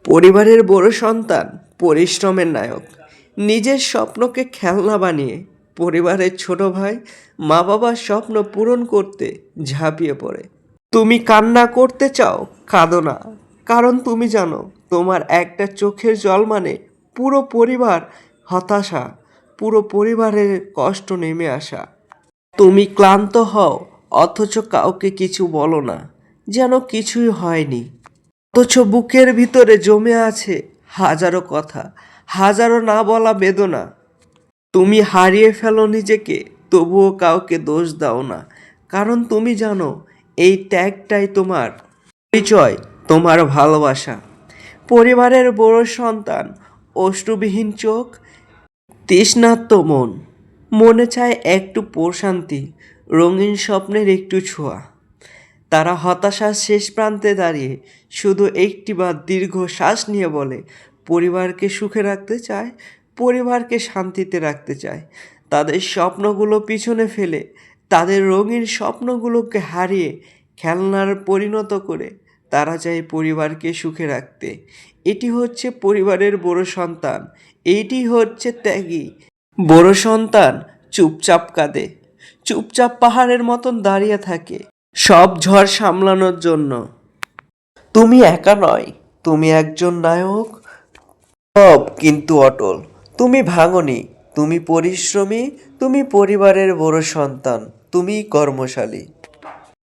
পরিবারের বড় সন্তান পরিশ্রমের নায়ক। নিজের স্বপ্নকে খেলনা বানিয়ে পরিবারের ছোট ভাই মা বাবার স্বপ্ন পূরণ করতে ঝাঁপিয়ে পড়ে। তুমি কান্না করতে চাও, কাঁদো না, কারণ তুমি জানো তোমার একটা চোখের জল মানে পুরো পরিবার হতাশা, পুরো পরিবারের কষ্ট নেমে আসা। তুমি ক্লান্ত হও, অথচ কাউকে কিছু বলো না, যেন কিছুই হয়নি। অথচ বুকের ভিতরে জমে আছে হাজারো কথা, হাজারো না বলা বেদনা। তুমি হারিয়ে ফেলো নিজেকে, তবুও কাউকে দোষ দাও না, কারণ তুমি জানো এই ত্যাগটাই তোমার পরিচয়, তোমার ভালোবাসা। পরিবারের বড় সন্তান, অশ্রুবিহীন চোখ, তৃষ্ণার্ত মন, মনে চায় একটু প্রশান্তি, রঙিন স্বপ্নের একটু ছোঁয়া। তারা হতাশার শেষ প্রান্তে দাঁড়িয়ে শুধু একটিবার দীর্ঘ শ্বাস নিয়ে বলে, পরিবারকে সুখে রাখতে চায়, পরিবারকে শান্তিতে রাখতে চায়। তাদের স্বপ্নগুলো পিছনে ফেলে, তাদের রঙিন স্বপ্নগুলোকে হারিয়ে খেলনার পরিণত করে তারা চায় পরিবারকে সুখে রাখতে। এটি হচ্ছে পরিবারের বড় সন্তান, এইটি হচ্ছে ত্যাগী। বড় সন্তান চুপচাপ কাঁদে, চুপচাপ পাহাড়ের মতন দাঁড়িয়ে থাকে সব ঝড় সামলানোর জন্য। তুমি একা নয়, তুমি একজন নায়ক, সব কিন্তু অটল। তুমি ভাঙনি, তুমি পরিশ্রমী, তুমি পরিবারের বড় সন্তান, তুমি কর্মশালী।